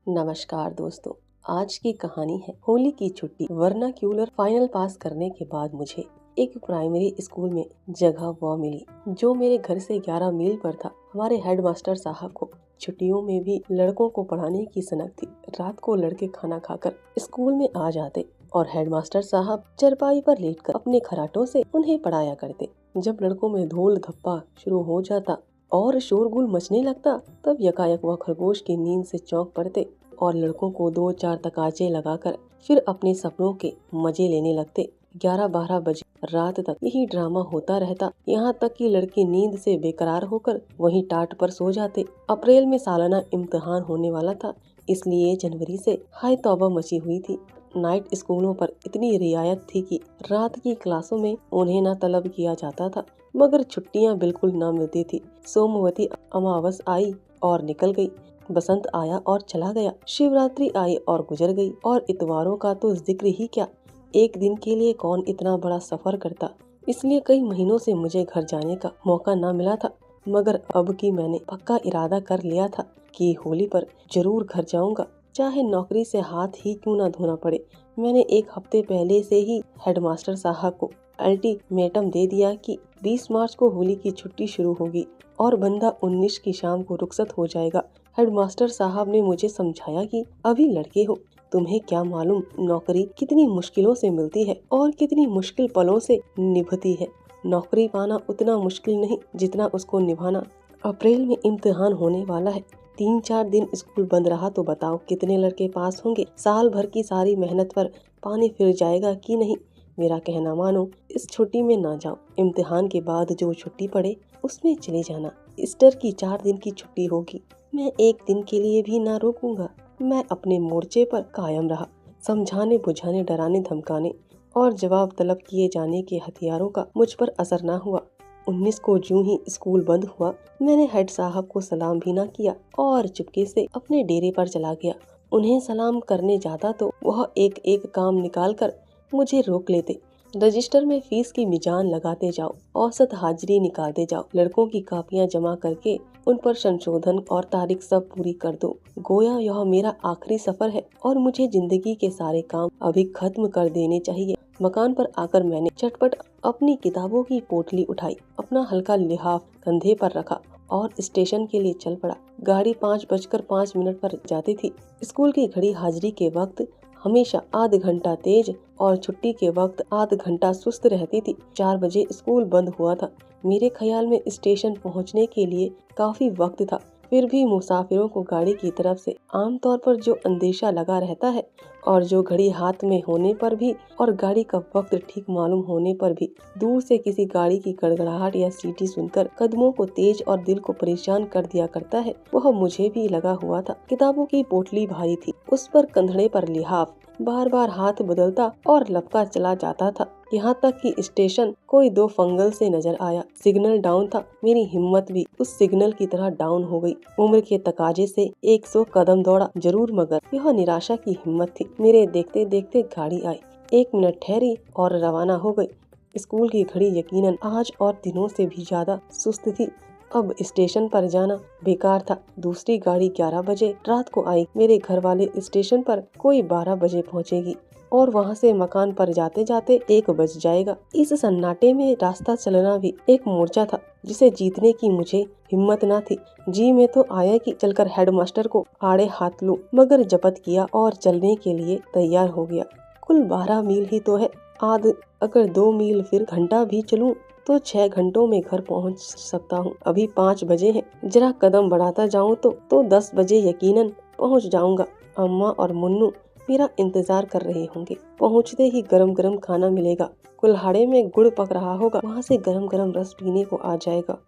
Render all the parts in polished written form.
नमस्कार दोस्तों। आज की कहानी है होली की छुट्टी। वर्नाक्यूलर फाइनल पास करने के बाद मुझे एक प्राइमरी स्कूल में जगह वो मिली जो मेरे घर से 11 मील पर था। हमारे हेडमास्टर साहब को छुट्टियों में भी लड़कों को पढ़ाने की सनक थी। रात को लड़के खाना खाकर स्कूल में आ जाते और हेडमास्टर साहब चरपाई पर लेटकर अपने खराटों से उन्हें पढ़ाया करते। जब लड़कों में धूल धप्पा शुरू हो जाता और शोरगुल मचने लगता, तब यकायक वह खरगोश की नींद से चौंक पड़ते और लड़कों को 2-4 तकाचे लगाकर फिर अपने सपनों के मजे लेने लगते। 11-12 बजे रात तक यही ड्रामा होता रहता, यहाँ तक कि लड़के नींद से बेकरार होकर वहीं टाट पर सो जाते। अप्रैल में सालाना इम्तिहान होने वाला था, इसलिए जनवरी से हाय तौबा मची हुई थी। नाइट स्कूलों पर इतनी रियायत थी कि रात की क्लासों में उन्हें न तलब किया जाता था, मगर छुट्टियां बिल्कुल न मिलती थी। सोमवती अमावस आई और निकल गई, बसंत आया और चला गया, शिवरात्रि आई और गुजर गई, और इतवारों का तो जिक्र ही क्या। एक दिन के लिए कौन इतना बड़ा सफर करता। इसलिए कई महीनों से मुझे घर जाने का मौका न मिला था, मगर अब की मैंने पक्का इरादा कर लिया था कि होली पर जरूर घर जाऊंगा, चाहे नौकरी से हाथ ही क्यों ना धोना पड़े। मैंने एक हफ्ते पहले से ही हेडमास्टर साहब को अल्टीमेटम दे दिया कि 20 मार्च को होली की छुट्टी शुरू होगी और बंदा 19 की शाम को रुखसत हो जाएगा। हेडमास्टर साहब ने मुझे समझाया कि अभी लड़के हो, तुम्हें क्या मालूम नौकरी कितनी मुश्किलों से मिलती है और कितनी मुश्किल पलों से निभती है। नौकरी पाना उतना मुश्किल नहीं जितना उसको निभाना। अप्रैल में इम्तिहान होने वाला है, 3-4 दिन स्कूल बंद रहा तो बताओ कितने लड़के पास होंगे। साल भर की सारी मेहनत पर पानी फिर जाएगा कि नहीं। मेरा कहना मानो, इस छुट्टी में ना जाओ। इम्तिहान के बाद जो छुट्टी पड़े उसमें चले जाना। ईस्टर की 4 दिन की छुट्टी होगी, मैं एक दिन के लिए भी ना रोकूंगा। मैं अपने मोर्चे पर कायम रहा। समझाने बुझाने डराने धमकाने और जवाब तलब किए जाने के हथियारों का मुझ पर असर ना हुआ। 19 को जूं ही स्कूल बंद हुआ, मैंने हेड साहब को सलाम भी ना किया और चुपके से अपने डेरे पर चला गया। उन्हें सलाम करने जाता तो वह एक एक काम निकाल कर मुझे रोक लेते। रजिस्टर में फीस की मिजान लगाते जाओ, औसत हाजिरी निकालते जाओ, लड़कों की कापियां जमा करके उन पर संशोधन और तारीख सब पूरी कर दो। गोया यह मेरा आखिरी सफर है और मुझे जिंदगी के सारे काम अभी खत्म कर देने चाहिए। मकान पर आकर मैंने चटपट अपनी किताबों की पोटली उठाई, अपना हल्का लिहाफ कंधे पर रखा और स्टेशन के लिए चल पड़ा। गाड़ी 5:05 पर जाती थी। स्कूल की घड़ी हाजिरी के वक्त हमेशा आध घंटा तेज और छुट्टी के वक्त आध घंटा सुस्त रहती थी। 4 बजे स्कूल बंद हुआ था। मेरे ख्याल में स्टेशन पहुंचने के लिए काफी वक्त था। फिर भी मुसाफिरों को गाड़ी की तरफ से आमतौर पर जो अंदेशा लगा रहता है और जो घड़ी हाथ में होने पर भी और गाड़ी का वक्त ठीक मालूम होने पर भी दूर से किसी गाड़ी की गड़गड़ाहट या सीटी सुनकर कदमों को तेज और दिल को परेशान कर दिया करता है, वह मुझे भी लगा हुआ था। किताबों की पोटली भारी थी, उस पर कंधड़े पर लिहाफ बार बार हाथ बदलता और लपका चला जाता था, यहाँ तक कि स्टेशन कोई 2 फंगल से नजर आया। सिग्नल डाउन था। मेरी हिम्मत भी उस सिग्नल की तरह डाउन हो गई। उम्र के तकाजे से 100 कदम दौड़ा जरूर, मगर यह निराशा की हिम्मत थी। मेरे देखते देखते गाड़ी आई, 1 मिनट ठहरी और रवाना हो गई। स्कूल की घड़ी यकीनन आज और दिनों से भी ज्यादा सुस्त थी। अब स्टेशन पर जाना बेकार था। दूसरी गाड़ी 11 बजे रात को आई। मेरे घर वाले स्टेशन पर कोई 12 बजे पहुंचेगी और वहां से मकान पर जाते जाते 1 बज जाएगा। इस सन्नाटे में रास्ता चलना भी एक मोर्चा था जिसे जीतने की मुझे हिम्मत न थी। जी में तो आया कि चलकर हेडमास्टर को आड़े हाथ लूं, मगर जपत किया और चलने के लिए तैयार हो गया। कुल 12 मील ही तो है, अगर 2 मील फिर घंटा भी चलूं तो 6 घंटों में घर पहुंच सकता हूँ। अभी 5 बजे हैं, जरा कदम बढ़ाता जाऊँ तो 10 बजे यकीनन पहुँच जाऊंगा। अम्मा और मुन्नू मेरा इंतजार कर रहे होंगे। पहुँचते ही गरम गरम खाना मिलेगा। कुल्हाड़े में गुड़ पक रहा होगा, वहाँ से गरम गरम रस पीने को आ जाएगा।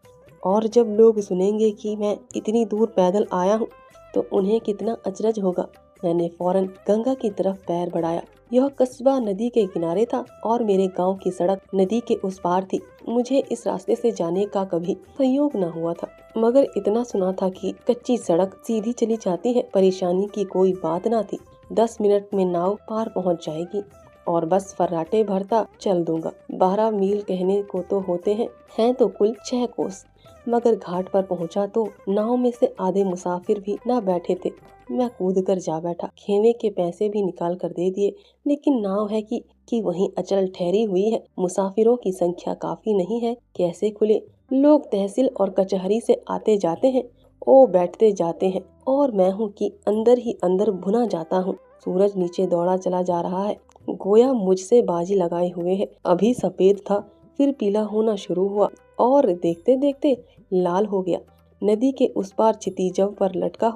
और जब लोग सुनेंगे कि मैं इतनी दूर पैदल आया हूँ तो उन्हें कितना अचरज होगा। मैंने फौरन गंगा की तरफ पैर बढ़ाया। यह कस्बा नदी के किनारे था और मेरे गांव की सड़क नदी के उस पार थी। मुझे इस रास्ते से जाने का कभी संयोग न हुआ था, मगर इतना सुना था कि कच्ची सड़क सीधी चली जाती है। परेशानी की कोई बात न थी। 10 मिनट में नाव पार पहुंच जाएगी और बस फर्राटे भरता चल दूंगा। 12 मील कहने को तो होते हैं तो कुल 6 कोस। मगर घाट पर पहुंचा तो नाव में से आधे मुसाफिर भी न बैठे थे। मैं कूद कर जा बैठा, खेमे के पैसे भी निकाल कर दे दिए, लेकिन नाव है कि वहीं अचल ठहरी हुई है। मुसाफिरों की संख्या काफी नहीं है, कैसे खुले? लोग तहसील और कचहरी से आते जाते हैं, ओ बैठते जाते हैं, और मैं हूँ कि अंदर ही अंदर भुना जाता हूँ। सूरज नीचे दौड़ा चला जा रहा है, गोया मुझसे बाजी लगाए हुए है। अभी सफेद था, फिर पीला होना शुरू हुआ और देखते देखते लाल हो गया। नदी के उस पार क्षितिजव पर लटका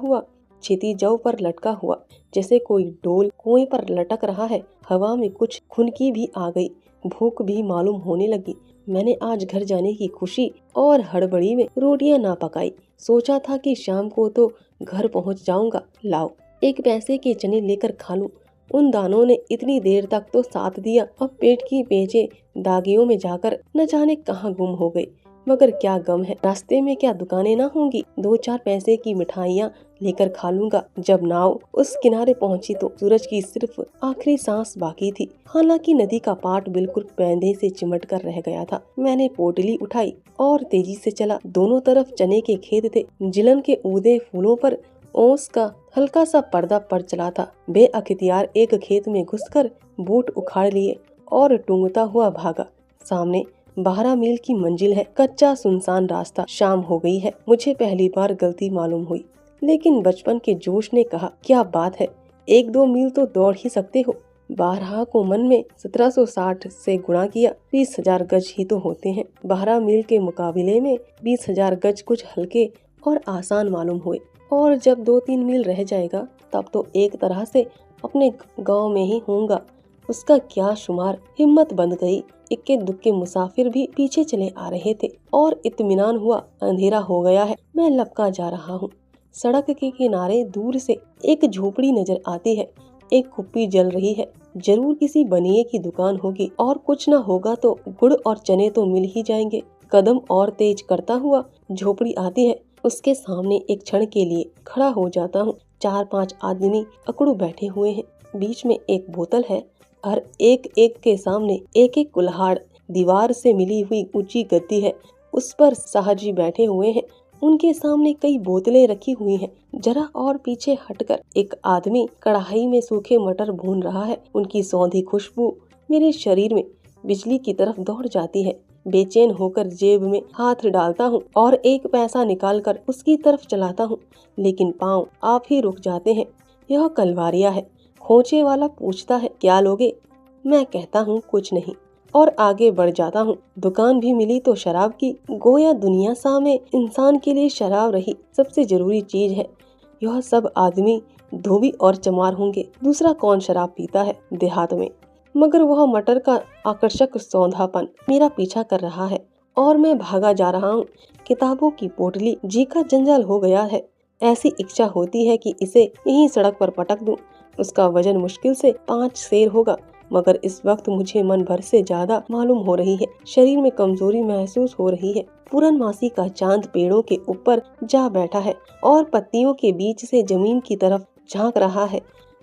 हुआ जैसे कोई डोल कुएं पर लटक रहा है। हवा में कुछ खुनकी भी आ गई, भूख भी मालूम होने लगी। मैंने आज घर जाने की खुशी और हड़बड़ी में रोटियां ना पकाई। सोचा था कि शाम को तो घर पहुंच जाऊंगा। लाओ, एक पैसे के चने लेकर खा लूं। उन दानों ने इतनी देर तक तो साथ दिया, अब पेट की पेचे दागियों में जाकर न जाने कहाँ गुम हो गई। मगर क्या गम है, रास्ते में क्या दुकानें ना होंगी? 2-4 पैसे की मिठाइयाँ लेकर खा लूंगा। जब नाव उस किनारे पहुंची तो सूरज की सिर्फ आखिरी सांस बाकी थी। हालांकि नदी का पाट बिल्कुल पैंधे से चिमट कर रह गया था। मैंने पोटली उठाई और तेजी से चला। दोनों तरफ चने के खेत थे। जिलन के उदे फूलों पर ओस का हल्का सा पर्दा पड़ चला था। बेअख्तियार एक खेत में घुसकर बूट उखाड़ लिए और टूंगता हुआ भागा। सामने 12 मील की मंजिल है, कच्चा सुनसान रास्ता। शाम हो गई है। मुझे पहली बार गलती मालूम हुई, लेकिन बचपन के जोश ने कहा, क्या बात है, 1-2 मील तो दौड़ ही सकते हो। 12 को मन में 1760 से गुणा किया, 20,000 गज ही तो होते हैं। 12 मील के मुकाबले में 20,000 गज कुछ हल्के और आसान मालूम हुए। और जब 2-3 मील रह जाएगा तब तो एक तरह से अपने गांव में ही होऊंगा। उसका क्या शुमार। हिम्मत बंध गई। इक्के दुक्के मुसाफिर भी पीछे चले आ रहे थे और इत्मीनान हुआ। अंधेरा हो गया है, मैं लपका जा रहा हूँ। सड़क के किनारे दूर से एक झोपड़ी नजर आती है। एक कुप्पी जल रही है। जरूर किसी बनिए की दुकान होगी, और कुछ न होगा तो गुड़ और चने तो मिल ही जाएंगे। कदम और तेज करता हुआ झोपड़ी आती है। उसके सामने एक क्षण के लिए खड़ा हो जाता हूँ। 4-5 आदमी अकड़ू बैठे हुए हैं। बीच में एक बोतल है और एक एक के सामने एक एक कुल्हाड़। दीवार से मिली हुई ऊंची गद्दी है, उस पर साहजी बैठे हुए हैं। उनके सामने कई बोतलें रखी हुई हैं। जरा और पीछे हटकर एक आदमी कढ़ाई में सूखे मटर भून रहा है। उनकी सौंधी खुशबू मेरे शरीर में बिजली की तरफ दौड़ जाती है। बेचैन होकर जेब में हाथ डालता हूँ और एक पैसा निकालकर उसकी तरफ चलाता हूँ, लेकिन पाँव आप ही रुक जाते हैं। यह कलवारिया है। खोचे वाला पूछता है, क्या लोगे? मैं कहता हूँ कुछ नहीं, और आगे बढ़ जाता हूँ। दुकान भी मिली तो शराब की। गोया दुनिया सामने इंसान के लिए शराब रही सबसे जरूरी चीज है। यह सब आदमी धोबी और चमार होंगे, दूसरा कौन शराब पीता है देहात में? मगर वह मटर का आकर्षक सौंधापन मेरा पीछा कर रहा है और मैं भागा जा रहा हूँ। किताबों की पोटली जी का जंजाल हो गया है। ऐसी इच्छा होती है कि इसे यहीं सड़क पर पटक दूं। उसका वजन मुश्किल से 5 सेर होगा, मगर इस वक्त मुझे मन भर से ज्यादा मालूम हो रही है। शरीर में कमजोरी महसूस हो रही है। पूरनमासी का चांद पेड़ों के ऊपर जा बैठा है और पत्तियों के बीच से जमीन की तरफ झांक रहा है।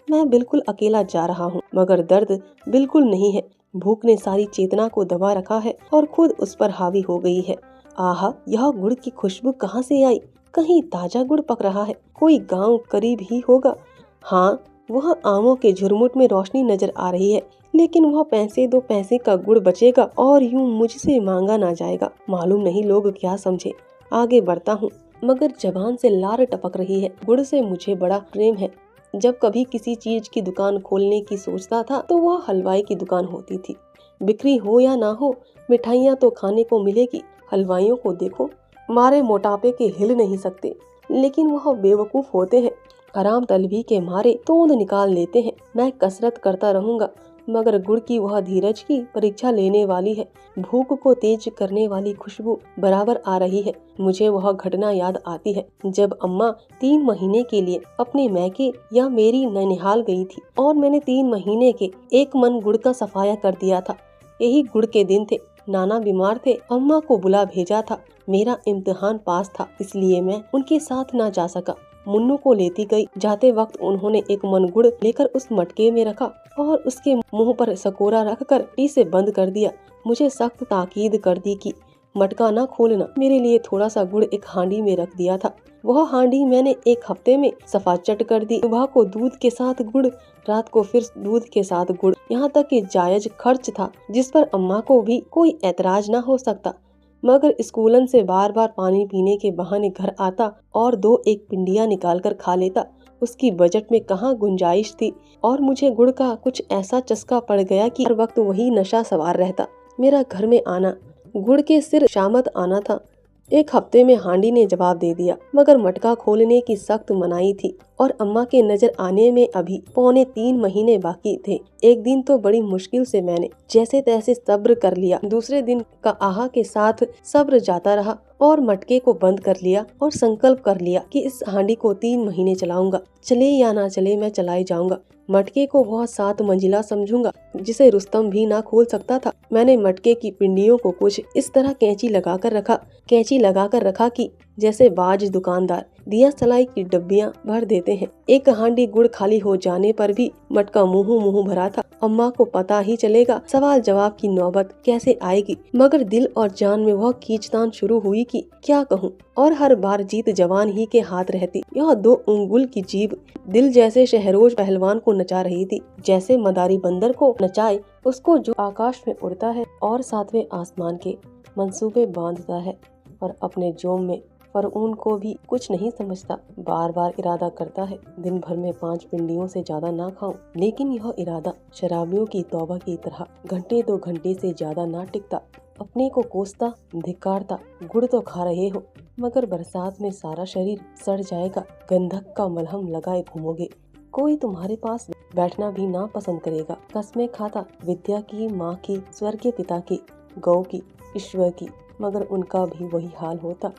मैं बिल्कुल अकेला जा रहा हूँ, मगर दर्द बिल्कुल नहीं है। भूख ने सारी चेतना को दबा रखा है और खुद उस पर हावी हो गई है। आहा, यह गुड़ की खुशबू कहाँ से आई? कहीं ताजा गुड़ पक रहा है। कोई गांव करीब ही होगा। हाँ, वह आमों के झुरमुट में रोशनी नजर आ रही है, लेकिन वह 2 पैसे का गुड़ बचेगा और यूं मुझसे मांगा ना जाएगा। मालूम नहीं लोग क्या समझे। आगे बढ़ता हूँ, मगर जबान से लार टपक रही है। गुड़ से मुझे बड़ा प्रेम है। जब कभी किसी चीज की दुकान खोलने की सोचता था तो वह हलवाई की दुकान होती थी। बिक्री हो या ना हो, मिठाइयाँ तो खाने को मिलेगी। हलवाइयों को देखो, मारे मोटापे के हिल नहीं सकते, लेकिन वह बेवकूफ होते हैं। आराम तलबी के मारे तोंद निकाल लेते हैं। मैं कसरत करता रहूंगा, मगर गुड़ की वह धीरज की परीक्षा लेने वाली है। भूख को तेज करने वाली खुशबू बराबर आ रही है। मुझे वह घटना याद आती है जब अम्मा 3 महीने के लिए अपने मैके या मेरी ननिहाल गई थी और मैंने 3 महीने के 1 मन गुड़ का सफाया कर दिया था। यही गुड़ के दिन थे। नाना बीमार थे, अम्मा को बुला भेजा था। मेरा इम्तिहान पास था, इसलिए मैं उनके साथ ना जा सका। मुन्नू को लेती गई। जाते वक्त उन्होंने 1 मन गुड़ लेकर उस मटके में रखा और उसके मुंह पर सकोरा रखकर टी से बंद कर दिया। मुझे सख्त ताकीद कर दी कि मटका ना खोलना। मेरे लिए थोड़ा सा गुड़ एक हांडी में रख दिया था। वह हांडी मैंने एक हफ्ते में सफाचट कर दी। सुबह को दूध के साथ गुड़, रात को फिर दूध के साथ गुड़। यहाँ तक कि जायज खर्च था जिस पर अम्मा को भी कोई ऐतराज न हो सकता। मगर स्कूलन से बार बार पानी पीने के बहाने घर आता और 2-1 पिंडियाँ निकाल कर खा लेता। उसकी बजट में कहाँ गुंजाइश थी। और मुझे गुड़ का कुछ ऐसा चस्का पड़ गया कि हर वक्त वही नशा सवार रहता। मेरा घर में आना गुड़ के सिर शामत आना था। एक हफ्ते में हांडी ने जवाब दे दिया, मगर मटका खोलने की सख्त मनाही थी और अम्मा के नजर आने में अभी 3.25 महीने बाकी थे। एक दिन तो बड़ी मुश्किल से मैंने जैसे तैसे सब्र कर लिया। दूसरे दिन का आहा के साथ सब्र जाता रहा और मटके को बंद कर लिया और संकल्प कर लिया कि इस हांडी को 3 महीने चलाऊंगा। चले या ना चले, मैं चलाई जाऊंगा। मटके को वह 7 मंजिला समझूंगा जिसे रुस्तम भी ना खोल सकता था। मैंने मटके की पिंडियों को कुछ इस तरह कैंची लगाकर रखा कि जैसे बाज दुकानदार दिया सलाई की डब्बियां भर देते हैं। एक हांडी गुड़ खाली हो जाने पर भी मटका मुँह भरा था। अम्मा को पता ही चलेगा, सवाल जवाब की नौबत कैसे आएगी। मगर दिल और जान में वह खींचतान शुरू हुई कि क्या कहूँ। और हर बार जीत जवान ही के हाथ रहती। यह 2 उंगुल की जीभ दिल जैसे शहरोज पहलवान को नचा रही थी। जैसे मदारी बंदर को नचाए, उसको जो आकाश में उड़ता है और 7वें आसमान के मंसूबे बांधता है और अपने जोम में फरऊन को भी कुछ नहीं समझता। बार बार इरादा करता है दिन भर में 5 पिंडियों से ज्यादा ना खाऊं। लेकिन यह इरादा शराबियों की तौबा की तरह घंटे 2 घंटे से ज्यादा ना टिकता। अपने को कोसता, धिक्कारता, गुड़ तो खा रहे हो मगर बरसात में सारा शरीर सड़ जाएगा। गंधक का मलहम लगाए घूमोगे, कोई तुम्हारे पास बैठना भी ना पसंद करेगा। कसमें खाता विद्या की, माँ की, स्वर्गीय पिता की, गौ की, ईश्वर की, मगर उनका भी वही हाल होता।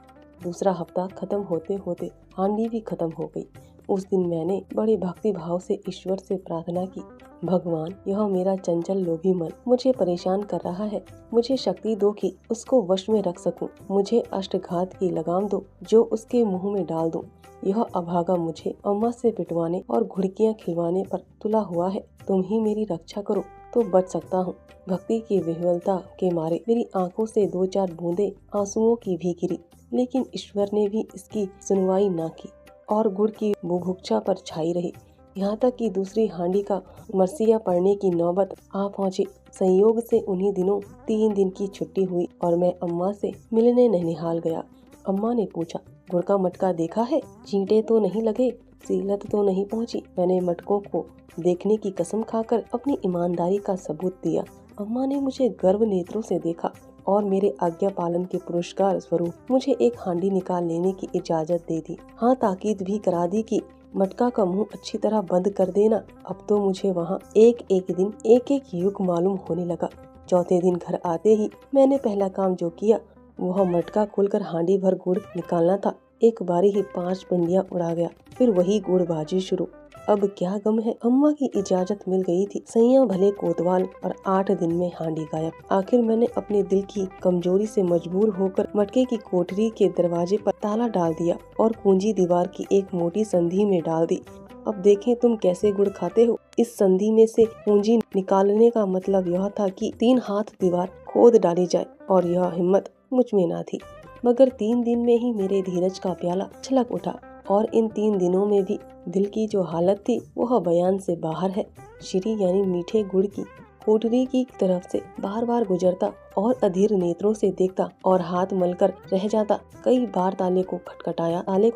दूसरा हफ्ता खत्म होते होते हांडी भी खत्म हो गई। उस दिन मैंने बड़े भक्ति भाव से ईश्वर से प्रार्थना की, भगवान, यह मेरा चंचल लोभी मन मुझे परेशान कर रहा है। मुझे शक्ति दो कि उसको वश में रख सकूं। मुझे अष्टघात की लगाम दो जो उसके मुंह में डाल दूं। यह अभागा मुझे अम्मा से पिटवाने और घुड़कियां खिलवाने पर तुला हुआ है। तुम ही मेरी रक्षा करो तो बच सकता हूँ। भक्ति की विह्वलता के मारे मेरी आंखों से 2-4 बूंदे आंसुओं की भी गिरी, लेकिन ईश्वर ने भी इसकी सुनवाई ना की और गुड़ की बुभुक्षा पर छाई रही। यहाँ तक कि दूसरी हांडी का मरसिया पड़ने की नौबत आ पहुँची। संयोग से उन्हीं दिनों 3 दिन की छुट्टी हुई और मैं अम्मा से मिलने ननिहाल गया। अम्मा ने पूछा, गुड़ का मटका देखा है? चींटे तो नहीं लगे, सीलत तो नहीं पहुँची? मैंने मटकों को देखने की कसम खाकर अपनी ईमानदारी का सबूत दिया। अम्मा ने मुझे गर्व नेत्रों से देखा और मेरे आज्ञा पालन के पुरस्कार स्वरूप मुझे एक हांडी निकाल लेने की इजाजत दे दी। हाँ, ताकीद भी करा दी कि मटका का मुंह अच्छी तरह बंद कर देना। अब तो मुझे वहाँ एक दिन एक युग मालूम होने लगा। चौथे दिन घर आते ही मैंने पहला काम जो किया वह मटका खोलकर हांडी भर गुड़ निकालना था। एक बारी ही 5 पिंडियाँ उड़ा गया। फिर वही गुड़बाजी शुरू। अब क्या गम है, अम्मा की इजाजत मिल गई थी। सैया भले कोतवाल और 8 दिन में हांडी गायब। आखिर मैंने अपने दिल की कमजोरी से मजबूर होकर मटके की कोठरी के दरवाजे पर ताला डाल दिया और कुंजी दीवार की एक मोटी संधि में डाल दी। अब देखें तुम कैसे गुड़ खाते हो। इस संधि में से कुंजी निकालने का मतलब यह था कि 3 हाथ दीवार खोद डाली जाए और यह हिम्मत मुझ में ना थी। मगर 3 दिन में ही मेरे धीरज का प्याला छलक उठा और इन 3 दिनों में भी दिल की जो हालत थी वह बयान से बाहर है। श्री यानी मीठे गुड़ की कोठरी की तरफ से बार बार गुजरता और अधीर नेत्रों से देखता और हाथ मलकर रह जाता। कई बार ताले को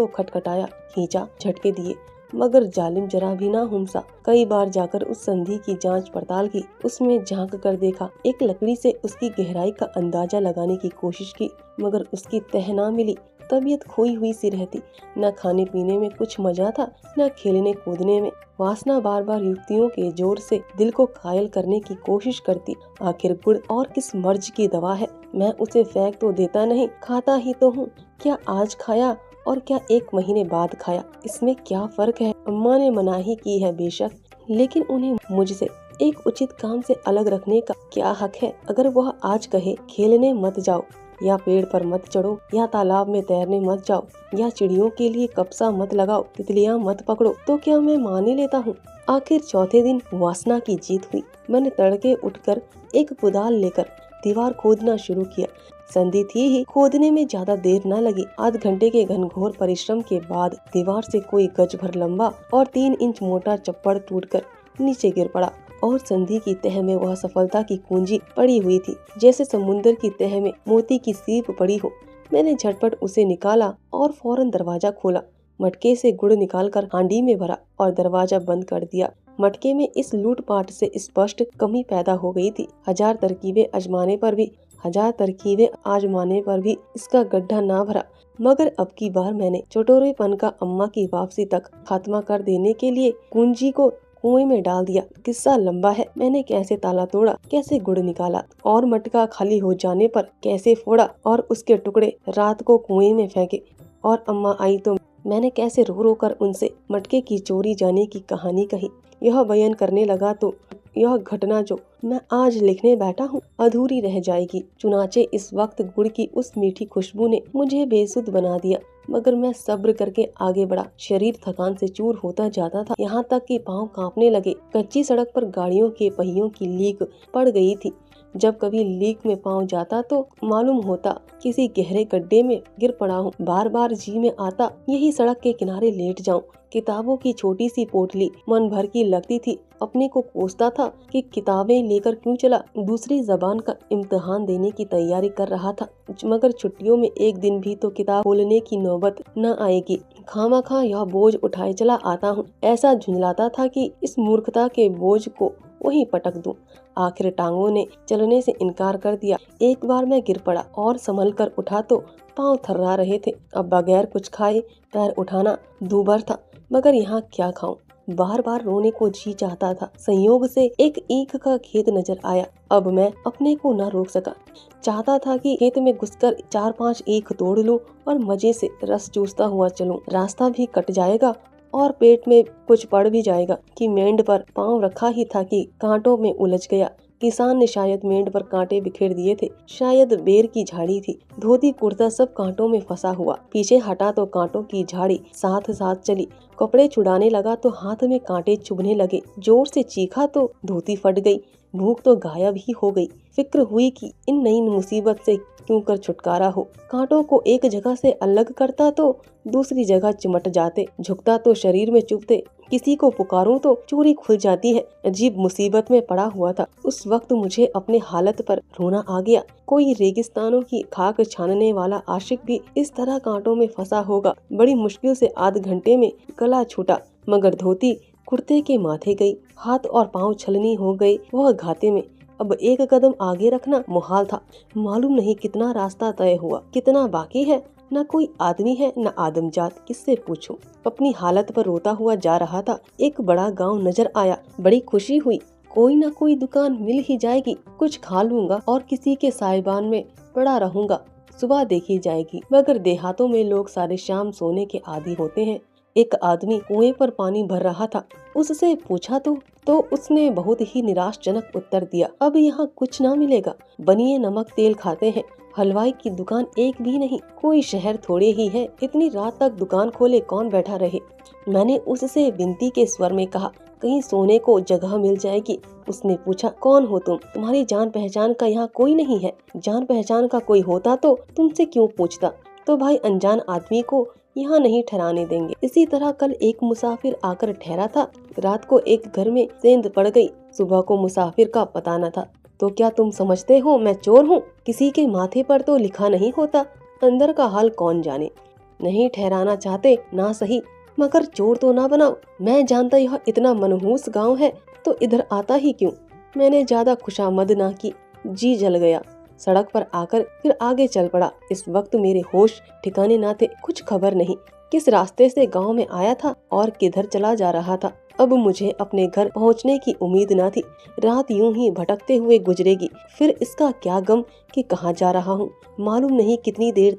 खटखटाया, खींचा, झटके दिए, मगर जालिम जरा भी ना हुमसा। कई बार जाकर उस संधि की जांच पड़ताल की, उसमें झांक कर देखा, एक लकड़ी से उसकी गहराई का अंदाजा लगाने की कोशिश की, मगर उसकी तह ना मिली। तबीयत खोई हुई सी रहती। न खाने पीने में कुछ मजा था, न खेलने कूदने में। वासना बार बार युक्तियों के जोर से दिल को कायल करने की कोशिश करती। आखिर गुड़ और किस मर्ज की दवा है। मैं उसे फेंक तो देता नहीं, खाता ही तो हूँ। क्या आज खाया और क्या 1 महीने बाद खाया, इसमें क्या फर्क है। अम्मा ने मनाही की है बेशक, लेकिन उन्हें मुझसे एक उचित काम से अलग रखने का क्या हक है। अगर वह आज कहे खेलने मत जाओ, या पेड़ पर मत चढ़ो, या तालाब में तैरने मत जाओ, या चिड़ियों के लिए कपसा मत लगाओ, तितलियां मत पकड़ो, तो क्या मैं मान लेता हूँ। आखिर चौथे दिन वासना की जीत हुई। मैंने तड़के उठकर एक कुदाल लेकर दीवार खोदना शुरू किया। संधि थी ही, खोदने में ज्यादा देर न लगी। आध घंटे के घनघोर परिश्रम के बाद दीवार से कोई गज भर लंबा और 3 इंच मोटा चप्पड़ टूटकर नीचे गिर पड़ा और संधि की तह में वह सफलता की कुंजी पड़ी हुई थी, जैसे समुद्र की तह में मोती की सीप पड़ी हो। मैंने झटपट उसे निकाला और फौरन दरवाजा खोला। मटके से गुड़ निकालकर हांडी में भरा और दरवाजा बंद कर दिया। मटके में इस लूटपाट से स्पष्ट कमी पैदा हो गई थी। हजार तरकीबें आजमाने पर भी इसका गड्ढा ना भरा। मगर अब की बार मैंने चटोरेपन का अम्मा की वापसी तक खात्मा कर देने के लिए कुंजी को कुएं में डाल दिया। किस्सा लंबा है। मैंने कैसे ताला तोड़ा, कैसे गुड़ निकाला और मटका खाली हो जाने पर कैसे फोड़ा और उसके टुकड़े रात को कुएं में फेंके, और अम्मा आई तो मैंने कैसे रो रो कर उनसे मटके की चोरी जाने की कहानी कही। यह बयान करने लगा तो यह घटना जो मैं आज लिखने बैठा हूँ अधूरी रह जाएगी। चुनाचे इस वक्त गुड़ की उस मीठी खुशबू ने मुझे बेसुध बना दिया, मगर मैं सब्र करके आगे बढ़ा। शरीर थकान से चूर होता जाता था, यहाँ तक कि पांव कांपने लगे। कच्ची सड़क पर गाड़ियों के पहियों की लीक पड़ गई थी। जब कभी लीक में पांव जाता तो मालूम होता किसी गहरे गड्ढे में गिर पड़ा हूँ। बार बार जी में आता यही सड़क के किनारे लेट जाऊं। किताबों की छोटी सी पोटली मन भर की लगती थी। अपने को कोसता था कि किताबें लेकर क्यों चला। दूसरी जबान का इम्तिहान देने की तैयारी कर रहा था, मगर छुट्टियों में एक दिन भी तो किताब खोलने की नौबत न आएगी। खामखा यह बोझ उठाए चला आता हूँ। ऐसा झुंझलाता था कि इस मूर्खता के बोझ को वहीं पटक दूं। आखिर टांगों ने चलने से इनकार कर दिया। एक बार मैं गिर पड़ा और संभल कर उठा तो पांव थर्रा रहे थे। अब बगैर कुछ खाए पैर उठाना दूभर था, मगर यहाँ क्या खाऊं। बार बार रोने को जी चाहता था। संयोग से एक ईख का खेत नजर आया। अब मैं अपने को न रोक सका। चाहता था कि खेत में घुसकर 4-5 ईख तोड़ लूं और मजे से रस चूसता हुआ चलूं। रास्ता भी कट जाएगा और पेट में कुछ पड़ भी जाएगा कि मेंढ पर पांव रखा ही था कि कांटों में उलझ गया। किसान ने शायद मेंढ पर कांटे बिखेर दिए थे, शायद बेर की झाड़ी थी। धोती कुर्ता सब कांटों में फंसा हुआ। पीछे हटा तो कांटों की झाड़ी साथ साथ चली। कपड़े छुड़ाने लगा तो हाथ में कांटे चुभने लगे। जोर से चीखा तो धोती फट गई। भूख तो गायब ही हो गई। फिक्र हुई कि इन नई मुसीबत से क्यों कर छुटकारा हो। कांटों को एक जगह से अलग करता तो दूसरी जगह चिमट जाते, झुकता तो शरीर में चुभते। किसी को पुकारूं तो चोरी खुल जाती है। अजीब मुसीबत में पड़ा हुआ था। उस वक्त मुझे अपने हालत पर रोना आ गया। कोई रेगिस्तानों की खाक छानने वाला आशिक भी इस तरह कांटों में फंसा होगा। बड़ी मुश्किल से आध घंटे में गला छूटा, मगर धोती कुर्ते के माथे गई। हाथ और पांव छलनी हो गए वह घाते में। अब एक कदम आगे रखना मुहाल था। मालूम नहीं कितना रास्ता तय हुआ, कितना बाकी है। न कोई आदमी है न आदमजात, किससे पूछूं। अपनी हालत पर रोता हुआ जा रहा था। एक बड़ा गांव नजर आया। बड़ी खुशी हुई। कोई न कोई दुकान मिल ही जाएगी। कुछ खा लूंगा और किसी के साइबान में पड़ा रहूंगा। सुबह देखी जाएगी। मगर देहातों में लोग सारे शाम सोने के आदी होते हैं। एक आदमी कुएं पर पानी भर रहा था। उससे पूछा तो उसने बहुत ही निराशजनक उत्तर दिया, अब यहाँ कुछ ना मिलेगा। बनिए नमक तेल खाते हैं। हलवाई की दुकान एक भी नहीं। कोई शहर थोड़े ही है, इतनी रात तक दुकान खोले कौन बैठा रहे। मैंने उससे विनती के स्वर में कहा, कहीं सोने को जगह मिल जाएगी। उसने पूछा, कौन हो तुम? तुम्हारी जान पहचान का यहाँ कोई नहीं है। जान पहचान का कोई होता तो तुमसे क्यों पूछता। तो भाई अनजान आदमी को यहाँ नहीं ठहराने देंगे। इसी तरह कल एक मुसाफिर आकर ठहरा था। रात को एक घर में सेंध पड़ गई। सुबह को मुसाफिर का पता न था। तो क्या तुम समझते हो मैं चोर हूँ? किसी के माथे पर तो लिखा नहीं होता, अंदर का हाल कौन जाने। नहीं ठहराना चाहते ना सही, मगर चोर तो ना बनाओ। मैं जानता यह इतना मनहूस गांव है तो इधर आता ही क्यों। मैंने ज्यादा खुशामद ना की, जी जल गया। सड़क पर आकर फिर आगे चल पड़ा। इस वक्त मेरे होश ठिकाने ना थे। कुछ खबर नहीं किस रास्ते से गांव में आया था और किधर चला जा रहा था। अब मुझे अपने घर पहुंचने की उम्मीद न थी। रात यूं ही भटकते हुए गुजरेगी। फिर इसका क्या गम कि कहाँ जा रहा हूँ। मालूम नहीं कितनी देर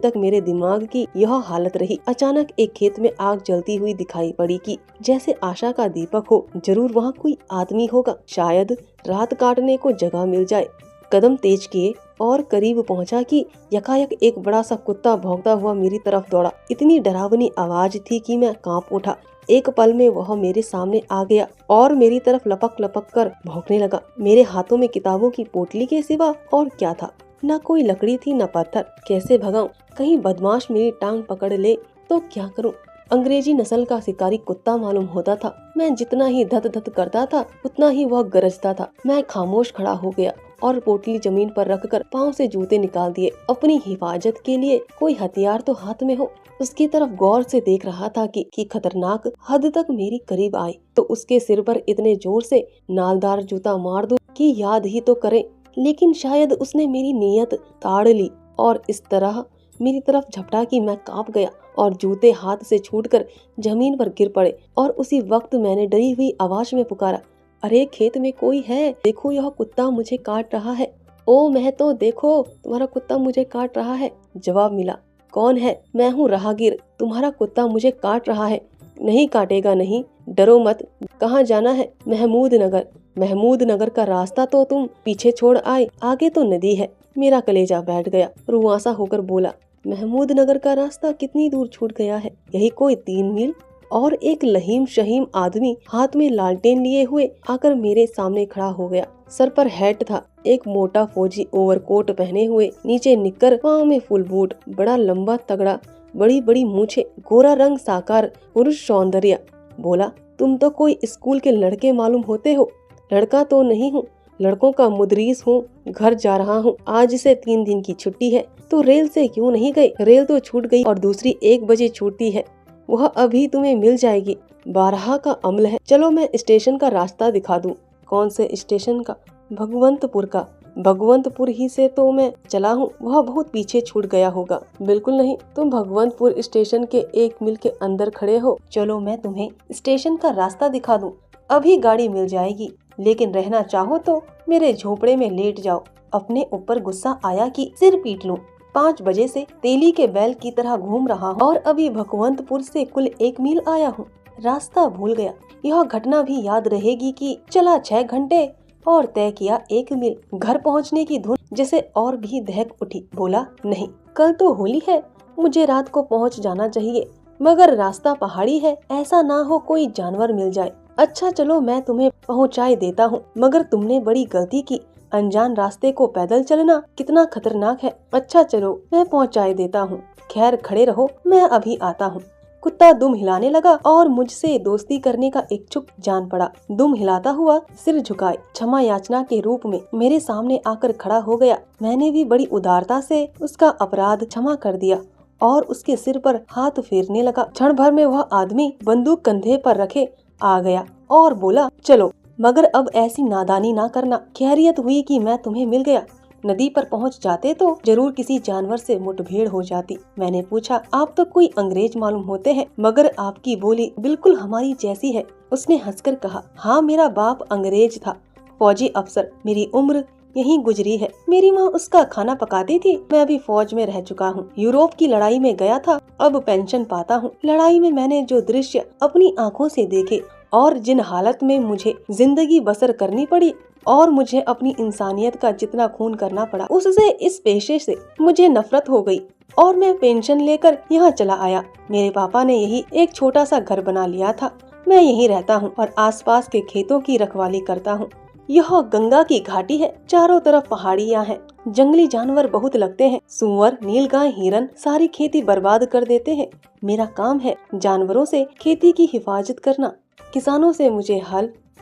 तक मेरे दिमाग की यह हालत रही। अचानक एक खेत में आग जलती हुई दिखाई पड़ी कि जैसे आशा का दीपक हो। जरूर वहाँ कोई आदमी होगा। शायद रात काटने को जगह मिल जाए। कदम तेज किए और करीब पहुंचा कि यकायक एक बड़ा सा कुत्ता भौंकता हुआ मेरी तरफ दौड़ा। इतनी डरावनी आवाज थी कि मैं कांप उठा। एक पल में वह मेरे सामने आ गया और मेरी तरफ लपक लपक कर भौंकने लगा। मेरे हाथों में किताबों की पोटली के सिवा और क्या था। न कोई लकड़ी थी न पत्थर। कैसे भगाऊं? कहीं बदमाश मेरी टांग पकड़ ले तो क्या करूं? अंग्रेजी नस्ल का शिकारी कुत्ता मालूम होता था। मैं जितना ही धत धत करता था उतना ही वह गरजता था। मैं खामोश खड़ा हो गया और पोटली जमीन पर रखकर पाँव से जूते निकाल दिए। अपनी हिफाजत के लिए कोई हथियार तो हाथ में हो। उसकी तरफ गौर से देख रहा था कि खतरनाक हद तक मेरी करीब आए तो उसके सिर पर इतने जोर से नालदार जूता मार दूं कि याद ही तो करे। लेकिन शायद उसने मेरी नीयत ताड़ ली और इस तरह मेरी तरफ झपटा कि मैं कांप गया और जूते हाथ से छूटकर जमीन पर गिर पड़े। और उसी वक्त मैंने डरी हुई आवाज में पुकारा, अरे खेत में कोई है, देखो यह कुत्ता मुझे काट रहा है। ओ महतो, देखो तुम्हारा कुत्ता मुझे काट रहा है। जवाब मिला, कौन है? मैं हूँ राहगीर, तुम्हारा कुत्ता मुझे काट रहा है। नहीं काटेगा नहीं, डरो मत। कहाँ जाना है? महमूद नगर। महमूद नगर का रास्ता तो तुम पीछे छोड़ आए, आगे तो नदी है। मेरा कलेजा बैठ गया। रुआसा होकर बोला, महमूद नगर का रास्ता कितनी दूर छूट गया है? यही कोई 3 मील। और एक लहीम शहीम आदमी हाथ में लालटेन लिए हुए आकर मेरे सामने खड़ा हो गया। सर पर हैट था, एक मोटा फौजी ओवरकोट पहने हुए, नीचे निक्कर, पाँव में फुल बूट, बड़ा लंबा तगड़ा, बड़ी बड़ी मूछें, गोरा रंग साकार पुरुष सौंदर्य। बोला, तुम तो कोई स्कूल के लड़के मालूम होते हो। लड़का तो नहीं हूँ, लड़कों का मुदरीस हूँ। घर जा रहा हूँ, आज से 3 दिन की छुट्टी है। तो रेल से क्यों नहीं गए? रेल तो छूट गई और दूसरी 1 बजे छूटती है, वह अभी तुम्हें मिल जाएगी। 12 का अमल है। चलो मैं स्टेशन का रास्ता दिखा दूं। कौन से स्टेशन का? भगवंतपुर का। भगवंतपुर ही से तो मैं चला हूँ, वह बहुत पीछे छूट गया होगा। बिल्कुल नहीं, तुम भगवंतपुर स्टेशन के 1 मील के अंदर खड़े हो। चलो मैं तुम्हें स्टेशन का रास्ता दिखा दूं। अभी गाड़ी मिल जाएगी, लेकिन रहना चाहो तो मेरे झोपड़े में लेट जाओ। अपने ऊपर गुस्सा आया कि सिर पीट लूं। 5 बजे से तेली के बैल की तरह घूम रहा हूँ और अभी भगवंतपुर से कुल 1 मील आया हूँ। रास्ता भूल गया। यह घटना भी याद रहेगी कि चला 6 घंटे और तय किया 1 मील। घर पहुँचने की धुन जैसे और भी दहक उठी। बोला, नहीं, कल तो होली है, मुझे रात को पहुँच जाना चाहिए, मगर रास्ता पहाड़ी है, ऐसा ना हो कोई जानवर मिल जाए। अच्छा चलो मैं तुम्हें पहुँचाए देता हूँ, मगर तुमने बड़ी गलती की। अनजान रास्ते को पैदल चलना कितना खतरनाक है। अच्छा चलो मैं पहुँचाए देता हूँ। खैर खड़े रहो, मैं अभी आता हूँ। कुत्ता दुम हिलाने लगा और मुझसे दोस्ती करने का इच्छुक जान पड़ा। दुम हिलाता हुआ सिर झुकाए क्षमा याचना के रूप में मेरे सामने आकर खड़ा हो गया। मैंने भी बड़ी उदारता से उसका अपराध क्षमा कर दिया और उसके सिर पर हाथ फेरने लगा। क्षण भर में वह आदमी बंदूक कंधे पर रखे आ गया और बोला, चलो, मगर अब ऐसी नादानी ना करना। खैरियत हुई कि मैं तुम्हें मिल गया। नदी पर पहुंच जाते तो जरूर किसी जानवर से मुठभेड़ हो जाती। मैंने पूछा, आप तो कोई अंग्रेज मालूम होते हैं, मगर आपकी बोली बिल्कुल हमारी जैसी है। उसने हंसकर कहा, हाँ मेरा बाप अंग्रेज था, फौजी अफसर। मेरी उम्र यहीं गुजरी है। मेरी माँ उसका खाना पकाती थी। मैं अभी फौज में रह चुका हूँ। यूरोप की लड़ाई में गया था, अब पेंशन पाता हूँ। लड़ाई में मैंने जो दृश्य अपनी आँखों से देखे और जिन हालत में मुझे जिंदगी बसर करनी पड़ी और मुझे अपनी इंसानियत का जितना खून करना पड़ा, उससे इस पेशे से मुझे नफरत हो गई और मैं पेंशन लेकर यहाँ चला आया। मेरे पापा ने यही एक छोटा सा घर बना लिया था। मैं यहीं रहता हूँ और आसपास के खेतों की रखवाली करता हूँ। यह गंगा की घाटी है, चारों तरफ पहाड़ियाँ हैं। जंगली जानवर बहुत लगते हैं, सुअर, नीलगाय, हिरन सारी खेती बर्बाद कर देते हैं। मेरा काम है जानवरों से खेती की हिफाजत करना। किसानों से मुझे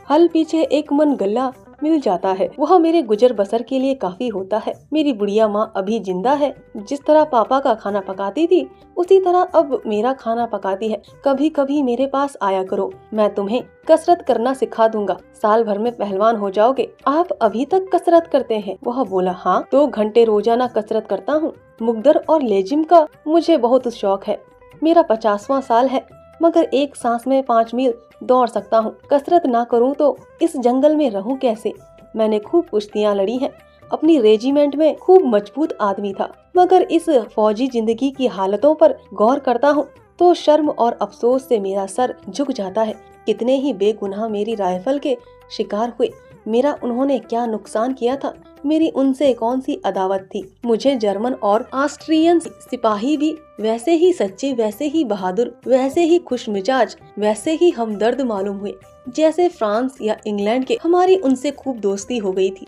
हल पीछे 1 मन गल्ला मिल जाता है, वह मेरे गुजर बसर के लिए काफी होता है। मेरी बुढ़िया माँ अभी जिंदा है। जिस तरह पापा का खाना पकाती थी उसी तरह अब मेरा खाना पकाती है। कभी कभी मेरे पास आया करो, मैं तुम्हें कसरत करना सिखा दूंगा। साल भर में पहलवान हो जाओगे। आप अभी तक कसरत करते हैं? वह बोला, हाँ, 2 घंटे रोजाना कसरत करता हूँ। मुगदर और लेजिम का मुझे बहुत शौक है। मेरा 50वां साल है, मगर एक सांस में 5 मील दौड़ सकता हूँ। कसरत ना करूँ तो इस जंगल में रहूँ कैसे? मैंने खूब कुश्तियाँ लड़ी हैं। अपनी रेजिमेंट में खूब मजबूत आदमी था, मगर इस फौजी जिंदगी की हालतों पर गौर करता हूँ तो शर्म और अफसोस से मेरा सर झुक जाता है। कितने ही बेगुनाह मेरी राइफल के शिकार हुए। मेरा उन्होंने क्या नुकसान किया था? मेरी उनसे कौन सी अदावत थी? मुझे जर्मन और ऑस्ट्रियन सिपाही भी वैसे ही सच्चे, वैसे ही बहादुर, वैसे ही खुशमिजाज, वैसे ही हमदर्द मालूम हुए जैसे फ्रांस या इंग्लैंड के। हमारी उनसे खूब दोस्ती हो गई थी।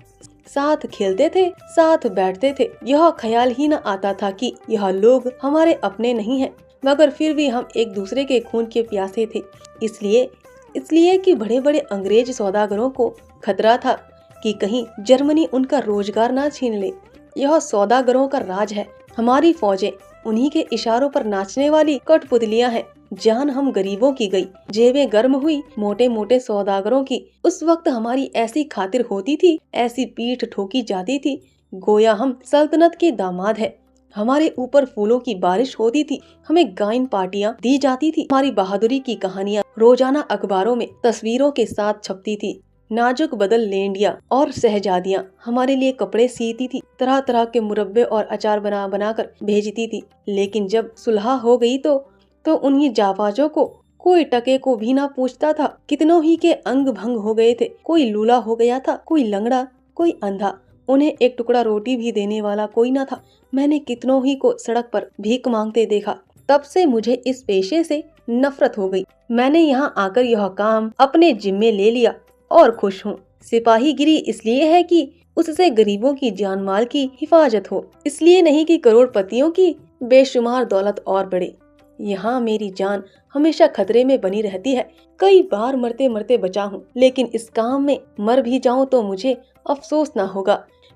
साथ खेलते थे, साथ बैठते थे। यह ख्याल ही न आता था कि यह लोग हमारे अपने नहीं हैं, मगर फिर भी हम एक दूसरे के खून के प्यासे थे। इसलिए कि बड़े बड़े अंग्रेज सौदागरों को खतरा था कि कहीं जर्मनी उनका रोजगार ना छीन ले। यह सौदागरों का राज है। हमारी फौजें उन्हीं के इशारों पर नाचने वाली कठपुतलियां हैं। जान हम गरीबों की गई, जेबें गर्म हुई मोटे मोटे सौदागरों की। उस वक्त हमारी ऐसी खातिर होती थी, ऐसी पीठ ठोकी जाती थी, गोया हम सल्तनत के दामाद है। हमारे ऊपर फूलों की बारिश होती थी, हमें गायन पार्टियां दी जाती थी। हमारी बहादुरी की कहानियां रोजाना अखबारों में तस्वीरों के साथ छपती थी। नाजुक बदल लेंडिया और शहजादियां हमारे लिए कपड़े सीती थी, तरह तरह के मुरब्बे और अचार बना बना कर भेजती थी। लेकिन जब सुलह हो गई तो उन्हीं जाबाजों को कोई टके को भी ना पूछता था। कितनों ही के अंग भंग हो गए थे, कोई लूला हो गया था, कोई लंगड़ा, कोई अंधा। उन्हें एक टुकड़ा रोटी भी देने वाला कोई न था। मैंने कितनों ही को सड़क पर भीख मांगते देखा। तब से मुझे इस पेशे से नफरत हो गई। मैंने यहाँ आकर यह काम अपने जिम्मे ले लिया और खुश हूँ। सिपाहीगिरी इसलिए है कि उससे गरीबों की जान माल की हिफाजत हो, इसलिए नहीं कि करोड़पतियों की बेशुमार दौलत और बढ़े। यहाँ मेरी जान हमेशा खतरे में बनी रहती है। कई बार मरते मरते बचा हूँ, लेकिन इस काम में मर भी जाऊँ तो मुझे अफसोस ना होगा,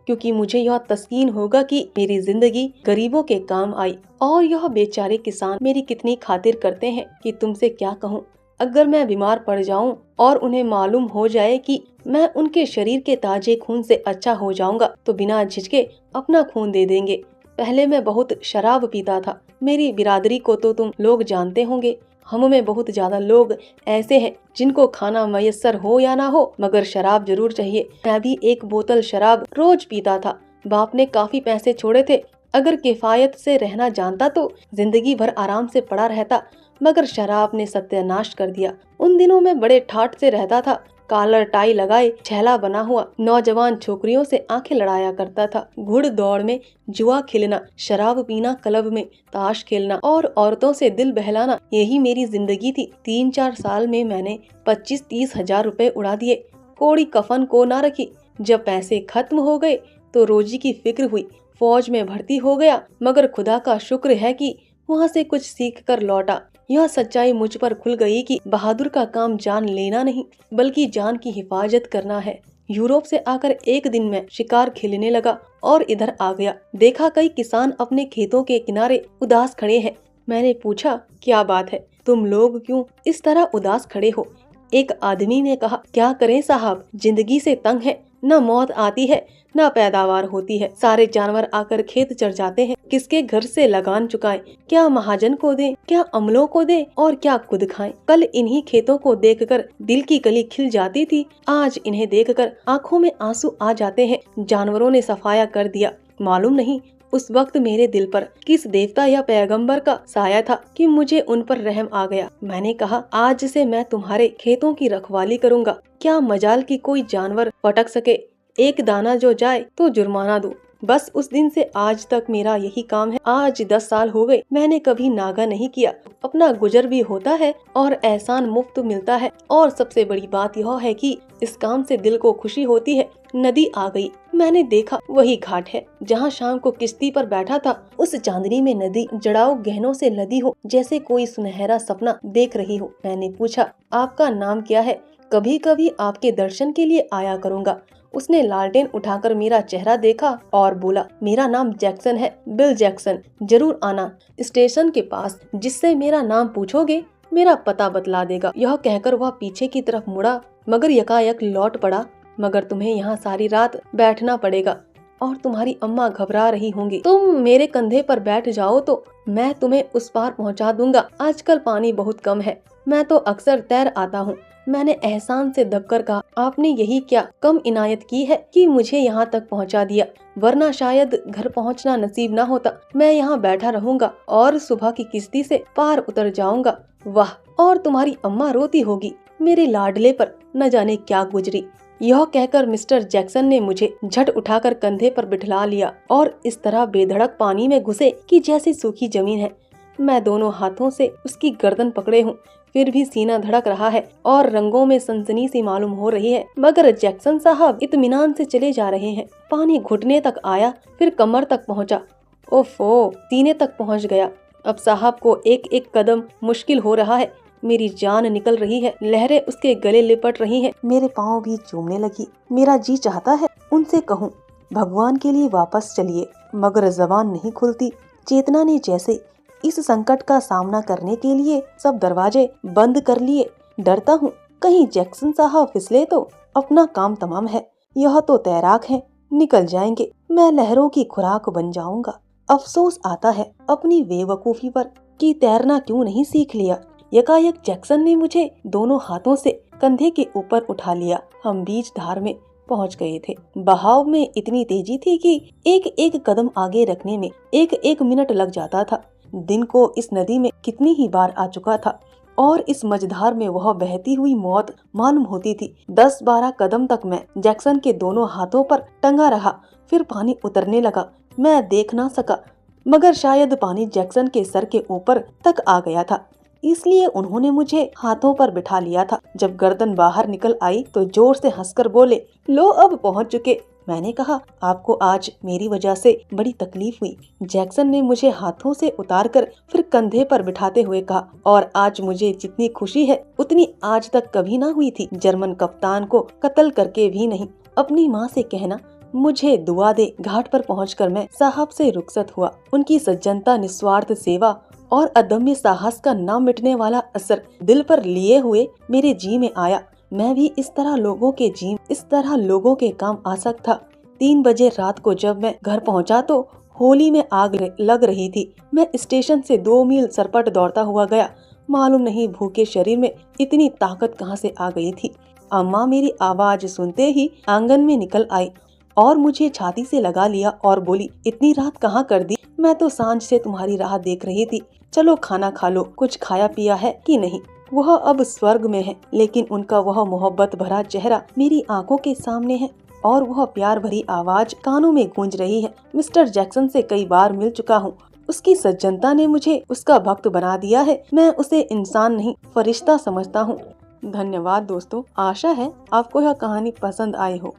क्योंकि मुझे यह तस्कीन होगा कि मेरी जिंदगी गरीबों के काम आई। और यह बेचारे किसान मेरी कितनी खातिर करते हैं कि तुमसे क्या कहूँ। अगर मैं बीमार पड़ जाऊं और उन्हें मालूम हो जाए कि मैं उनके शरीर के ताजे खून से अच्छा हो जाऊंगा, तो बिना झिझके अपना खून दे देंगे। पहले मैं बहुत शराब पीता था। मेरी बिरादरी को तो तुम लोग जानते होंगे। हम में बहुत ज्यादा लोग ऐसे हैं जिनको खाना मयस्सर हो या ना हो, मगर शराब जरूर चाहिए। मैं भी एक बोतल शराब रोज पीता था। बाप ने काफी पैसे छोड़े थे। अगर किफायत से रहना जानता तो जिंदगी भर आराम से पड़ा रहता, मगर शराब ने सत्यानाश कर दिया। उन दिनों में बड़े ठाठ से रहता था। कॉलर टाई लगाए, छैला बना हुआ नौजवान छोकरियों से आंखें लड़ाया करता था। घुड़ दौड़ में जुआ खेलना, शराब पीना, क्लब में ताश खेलना और औरतों से दिल बहलाना, यही मेरी जिंदगी थी। 3-4 साल में मैंने 25-30 हजार रुपए उड़ा दिए। कोड़ी कफन को ना रखी। जब पैसे खत्म हो गए तो रोजी की फिक्र हुई। फौज में भर्ती हो गया, मगर खुदा का शुक्र है कि वहाँ से कुछ सीख कर लौटा। यह सच्चाई मुझ पर खुल गई कि बहादुर का काम जान लेना नहीं, बल्कि जान की हिफाजत करना है। यूरोप से आकर एक दिन मैं शिकार खेलने लगा और इधर आ गया। देखा कई किसान अपने खेतों के किनारे उदास खड़े हैं। मैंने पूछा, क्या बात है, तुम लोग क्यों इस तरह उदास खड़े हो? एक आदमी ने कहा, क्या करें साहब, जिंदगी से तंग है। न मौत आती है, न पैदावार होती है। सारे जानवर आकर खेत चढ़ जाते हैं। किसके घर से लगान चुकाएं? क्या महाजन को दें, क्या अमलों को दें और क्या खुद खाएं? कल इन्हीं खेतों को देखकर दिल की कली खिल जाती थी, आज इन्हें देखकर आंखों में आंसू आ जाते हैं। जानवरों ने सफाया कर दिया। मालूम नहीं उस वक्त मेरे दिल पर किस देवता या पैगंबर का साया था कि मुझे उन पर रहम आ गया। मैंने कहा, आज से मैं तुम्हारे खेतों की रखवाली करूंगा। क्या मजाल की कोई जानवर फटक सके, एक दाना जो जाए तो जुर्माना दूं। बस उस दिन से आज तक मेरा यही काम है। आज 10 साल हो गए, मैंने कभी नागा नहीं किया। अपना गुजर भी होता है और एहसान मुफ्त मिलता है। और सबसे बड़ी बात यह है कि इस काम से दिल को खुशी होती है। नदी आ गई। मैंने देखा वही घाट है जहाँ शाम को किश्ती पर बैठा था। उस चांदनी में नदी जड़ाऊ गहनों से लदी हो, जैसे कोई सुनहरा सपना देख रही हो। मैंने पूछा, आपका नाम क्या है? कभी कभी आपके दर्शन के लिए आया करूँगा। उसने लालटेन उठाकर मेरा चेहरा देखा और बोला, मेरा नाम जैक्सन है, बिल जैक्सन। जरूर आना स्टेशन के पास, जिससे मेरा नाम पूछोगे मेरा पता बतला देगा। यह कहकर वह पीछे की तरफ मुड़ा, मगर यकायक लौट पड़ा। मगर तुम्हें यहाँ सारी रात बैठना पड़ेगा और तुम्हारी अम्मा घबरा रही होंगी। तुम मेरे कंधे पर बैठ जाओ तो मैं तुम्हें उस पार पहुँचा दूंगा। आजकल पानी बहुत कम है, मैं तो अक्सर तैर आता हूँ। मैंने एहसान से दबकर कहा, आपने यही क्या कम इनायत की है कि मुझे यहाँ तक पहुँचा दिया, वरना शायद घर पहुँचना नसीब ना होता। मैं यहाँ बैठा रहूंगा और सुबह की किश्ती से पार उतर जाऊंगा। वाह, और तुम्हारी अम्मा रोती होगी, मेरे लाडले पर न जाने क्या गुजरी। यह कहकर मिस्टर जैक्सन ने मुझे झट उठाकर कंधे पर बिठा लिया और इस तरह बेधड़क पानी में घुसे कि जैसी सूखी जमीन है। मैं दोनों हाथों से उसकी गर्दन पकड़े हूँ। फिर भी सीना धड़क रहा है और रंगों में सनसनी सी मालूम हो रही है। मगर जैक्सन साहब इत्मीनान से चले जा रहे हैं। पानी घुटने तक आया, फिर कमर तक पहुंचा। ओफो, सीने तक पहुंच गया। अब साहब को एक एक कदम मुश्किल हो रहा है। मेरी जान निकल रही है, लहरें उसके गले लिपट रही हैं। मेरे पाँव भी चूमने लगी। मेरा जी चाहता है उनसे कहूँ, भगवान के लिए वापस चलिए, मगर जबान नहीं खुलती। चेतना ने जैसे इस संकट का सामना करने के लिए सब दरवाजे बंद कर लिए। डरता हूँ कहीं जैक्सन साहब फिसले तो अपना काम तमाम है। यह तो तैराक है, निकल जाएंगे, मैं लहरों की खुराक बन जाऊंगा। अफसोस आता है अपनी बेवकूफी पर कि तैरना क्यों नहीं सीख लिया। यकायक जैक्सन ने मुझे दोनों हाथों से कंधे के ऊपर उठा लिया। हम बीच धार में पहुंच गए थे। बहाव में इतनी तेजी थी कि एक एक कदम आगे रखने में एक एक मिनट लग जाता था। दिन को इस नदी में कितनी ही बार आ चुका था और इस मझधार में वह बहती हुई मौत मालूम होती थी। 10-12 कदम तक मैं जैक्सन के दोनों हाथों पर टंगा रहा। फिर पानी उतरने लगा। मैं देख ना सका, मगर शायद पानी जैक्सन के सर के ऊपर तक आ गया था, इसलिए उन्होंने मुझे हाथों पर बिठा लिया था। जब गर्दन बाहर निकल आई तो जोर से हंसकर बोले, लो अब पहुंच चुके। मैंने कहा, आपको आज मेरी वजह से बड़ी तकलीफ हुई। जैक्सन ने मुझे हाथों से उतारकर फिर कंधे पर बिठाते हुए कहा, और आज मुझे जितनी खुशी है उतनी आज तक कभी ना हुई थी। जर्मन कप्तान को कत्ल करके भी नहीं। अपनी माँ से कहना मुझे दुआ दे। घाट पर पहुंचकर मैं साहब से रुखसत हुआ। उनकी सज्जनता, निस्वार्थ सेवा और अदम्य साहस का ना मिटने वाला असर दिल पर लिए हुए मेरे जी में आया। मैं भी इस तरह लोगों के काम आ सकता। 3 बजे रात को जब मैं घर पहुंचा तो होली में आग लग रही थी। मैं स्टेशन से 2 मील सरपट दौड़ता हुआ गया। मालूम नहीं भूखे शरीर में इतनी ताकत कहां से आ गई थी। अम्मा मेरी आवाज सुनते ही आंगन में निकल आई और मुझे छाती से लगा लिया और बोली, इतनी रात कहाँ कर दी? मैं तो सांझ से तुम्हारी राह देख रही थी। चलो खाना खा लो। कुछ खाया पिया है कि नहीं? वह अब स्वर्ग में है, लेकिन उनका वह मोहब्बत भरा चेहरा मेरी आंखों के सामने है और वह प्यार भरी आवाज कानों में गूंज रही है। मिस्टर जैक्सन से कई बार मिल चुका हूँ। उसकी सज्जनता ने मुझे उसका भक्त बना दिया है। मैं उसे इंसान नहीं, फरिश्ता समझता हूँ। धन्यवाद दोस्तों। आशा है आपको यह कहानी पसंद आई हो।